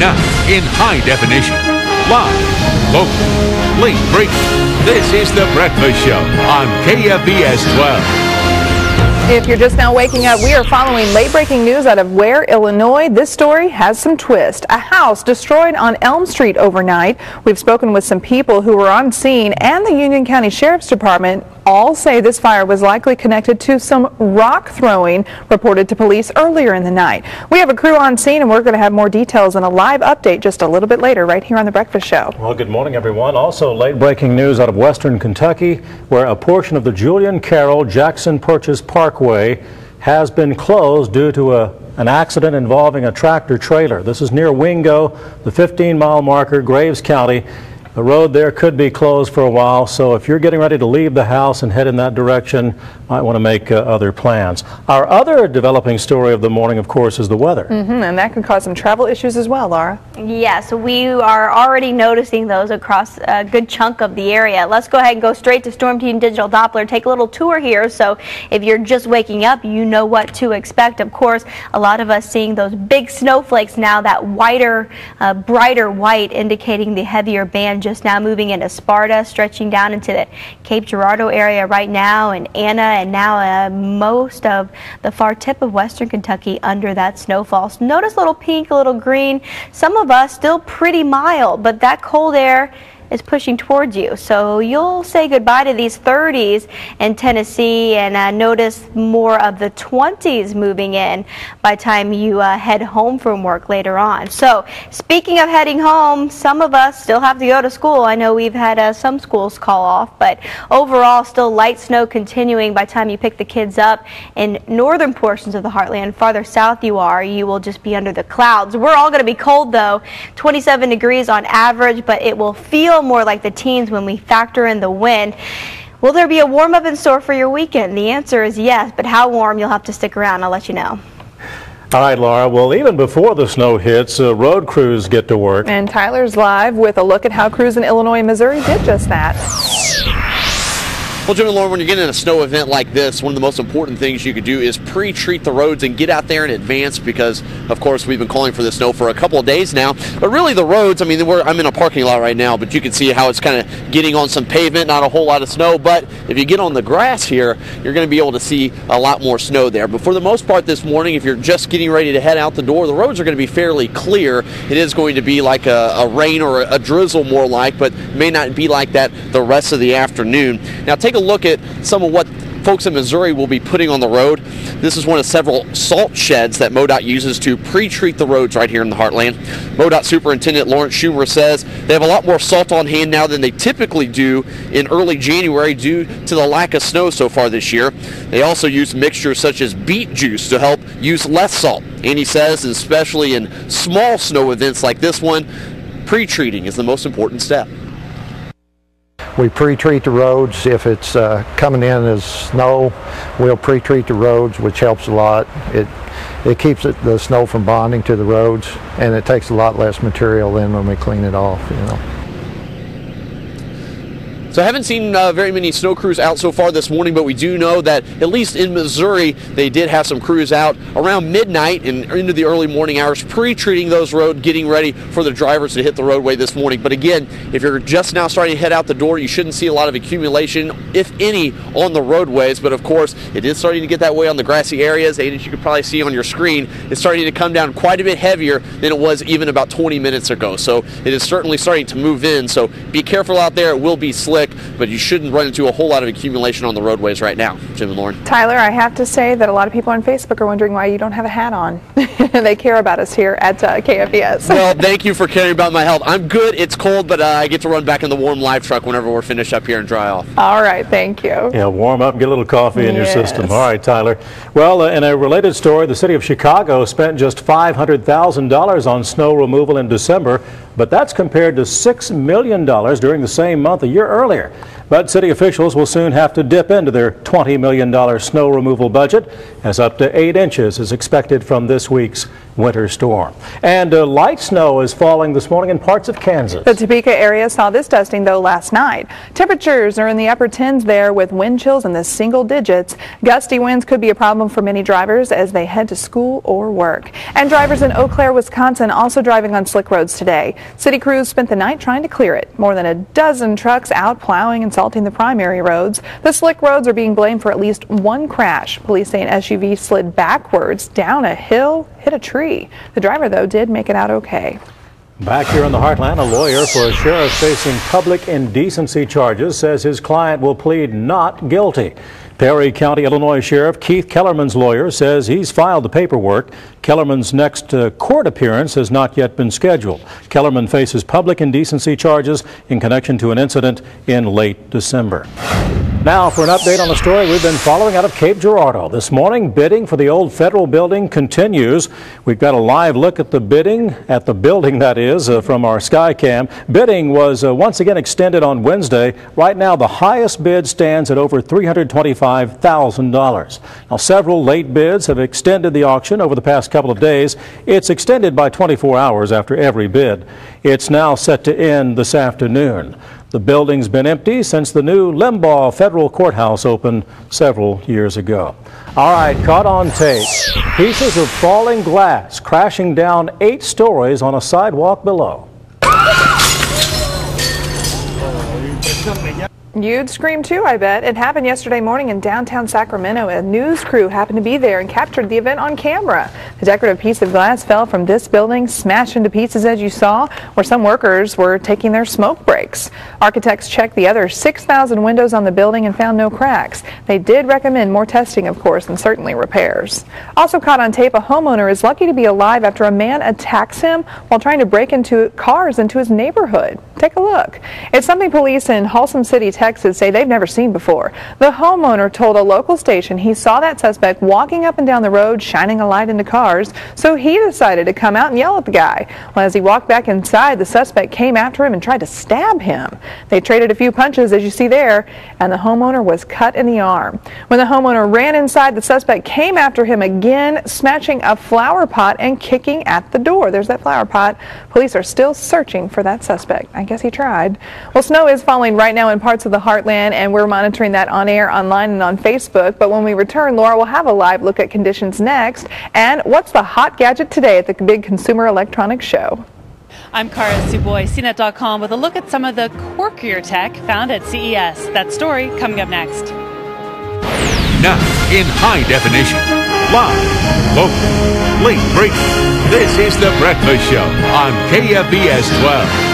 now in high definition. Live, local, late breaking. This is The Breakfast Show on KFBS 12. If you're just now waking up, we are following late-breaking news out of Ware, Illinois. This story has some twist. A house destroyed on Elm Street overnight. We've spoken with some people who were on scene, and the Union County Sheriff's Department all say this fire was likely connected to some rock throwing reported to police earlier in the night. We have a crew on scene, and we're going to have more details in a live update just a little bit later right here on The Breakfast Show. Well, good morning, everyone. Also, late-breaking news out of Western Kentucky, where a portion of the Julian Carroll Jackson Purchase Parkway has been closed due to an accident involving a tractor trailer. This is near Wingo, the 15-mile marker, Graves County. The road there could be closed for a while, so if you're getting ready to leave the house and head in that direction, might want to make other plans. Our other developing story of the morning, of course, is the weather. And that could cause some travel issues as well, Laura. Yes, we are already noticing those across a good chunk of the area. Let's go ahead and go straight to Storm Team Digital Doppler, take a little tour here, so if you're just waking up, you know what to expect. Of course, a lot of us seeing those big snowflakes now, that whiter, brighter white, indicating the heavier band just now moving into Sparta, stretching down into the Cape Girardeau area right now, and Anna, and now most of the far tip of western Kentucky under that snowfall. So notice a little pink, a little green. Some of us still pretty mild, but that cold air is pushing towards you. So you'll say goodbye to these 30s in Tennessee and notice more of the 20s moving in by the time you head home from work later on. So speaking of heading home, some of us still have to go to school. I know we've had some schools call off, but overall still light snow continuing by the time you pick the kids up in northern portions of the heartland. Farther south you are, you will just be under the clouds. We're all going to be cold though, 27 degrees on average, but it will feel more like the teens when we factor in the wind. Will there be a warm up in store for your weekend? The answer is yes, but how warm, you'll have to stick around. I'll let you know. All right, Laura. Well, even before the snow hits, road crews get to work. And Tyler's live with a look at how crews in Illinois and Missouri did just that. Well, Jim and Lauren, when you're getting a snow event like this, one of the most important things you could do is pre-treat the roads and get out there in advance because, of course, we've been calling for the snow for a couple of days now. But really the roads, I mean, I'm in a parking lot right now, but you can see how it's kind of getting on some pavement, not a whole lot of snow. But if you get on the grass here, you're going to be able to see a lot more snow there. But for the most part this morning, if you're just getting ready to head out the door, the roads are going to be fairly clear. It is going to be like a rain or a drizzle more like, but may not be like that the rest of the afternoon. Now take a look at some of what folks in Missouri will be putting on the road. This is one of several salt sheds that MoDOT uses to pre-treat the roads right here in the heartland. MoDOT Superintendent Lawrence Schumer says they have a lot more salt on hand now than they typically do in early January due to the lack of snow so far this year. They also use mixtures such as beet juice to help use less salt. And he says, especially in small snow events like this one, pre-treating is the most important step. We pre-treat the roads. If it's coming in as snow, we'll pre-treat the roads, which helps a lot. It keeps the snow from bonding to the roads, and it takes a lot less material than when we clean it off, you know. So I haven't seen very many snow crews out so far this morning, but we do know that at least in Missouri, they did have some crews out around midnight and into the early morning hours, pre-treating those roads, getting ready for the drivers to hit the roadway this morning. But again, if you're just now starting to head out the door, you shouldn't see a lot of accumulation, if any, on the roadways. But of course, it is starting to get that way on the grassy areas. And as you can probably see on your screen, it's starting to come down quite a bit heavier than it was even about 20 minutes ago. So it is certainly starting to move in. So be careful out there. It will be slick, but you shouldn't run into a whole lot of accumulation on the roadways right now. Jim and Lauren. Tyler, I have to say that a lot of people on Facebook are wondering why you don't have a hat on. They care about us here at KFBS. Well, thank you for caring about my health. I'm good. It's cold, but I get to run back in the warm live truck whenever we're finished up here and dry off. All right, thank you. Yeah, warm up and get a little coffee in your system. All right, Tyler. Well, in a related story, the city of Chicago spent just $500,000 on snow removal in December, but that's compared to $6 million during the same month a year earlier. But city officials will soon have to dip into their $20 million snow removal budget, as up to 8 inches is expected from this week's winter storm. And light snow is falling this morning in parts of Kansas. The Topeka area saw this dusting, though, last night. Temperatures are in the upper 10s there with wind chills in the single digits. Gusty winds could be a problem for many drivers as they head to school or work. And drivers in Eau Claire, Wisconsin, also driving on slick roads today. City crews spent the night trying to clear it. More than a dozen trucks out plowing and salting the primary roads. The slick roads are being blamed for at least one crash. Police say an SUV slid backwards down a hill, hit a tree. The driver, though, did make it out okay. Back here in the heartland, a lawyer for a sheriff facing public indecency charges says his client will plead not guilty. Perry County, Illinois Sheriff Keith Kellerman's lawyer says he's filed the paperwork. Kellerman's next court appearance has not yet been scheduled. Kellerman faces public indecency charges in connection to an incident in late December. Now for an update on the story we've been following out of Cape Girardeau. This morning, bidding for the old federal building continues. We've got a live look at the building that is, from our Skycam. Bidding was once again extended on Wednesday. Right now, the highest bid stands at over $325,000. Now, several late bids have extended the auction over the past couple of days. It's extended by 24 hours after every bid. It's now set to end this afternoon. The building's been empty since the new Limbaugh Federal Courthouse opened several years ago. All right, caught on tape. Pieces of falling glass crashing down 8 stories on a sidewalk below. You'd scream too, I bet. It happened yesterday morning in downtown Sacramento. A news crew happened to be there and captured the event on camera. The decorative piece of glass fell from this building, smashed into pieces as you saw, where some workers were taking their smoke breaks. Architects checked the other 6,000 windows on the building and found no cracks. They did recommend more testing, of course, and certainly repairs. Also caught on tape, a homeowner is lucky to be alive after a man attacks him while trying to break into cars into his neighborhood. Take a look. It's something police in Halsam City, Texas say they've never seen before. The homeowner told a local station he saw that suspect walking up and down the road shining a light into cars, so he decided to come out and yell at the guy. Well, as he walked back inside, the suspect came after him and tried to stab him. They traded a few punches, as you see there, and the homeowner was cut in the arm. When the homeowner ran inside, the suspect came after him again, smashing a flower pot and kicking at the door. There's that flower pot. Police are still searching for that suspect. I guess he tried. Well, snow is falling right now in parts of the heartland, and we're monitoring that on air, online, and on Facebook. But when we return, Laura will have a live look at conditions next. And what's the hot gadget today at the big Consumer Electronics Show? I'm Cara Suboy, CNET.com, with a look at some of the quirkier tech found at CES. That story coming up next. Now, in high definition, live, local, late breaking. This is The Breakfast Show on KFBS 12.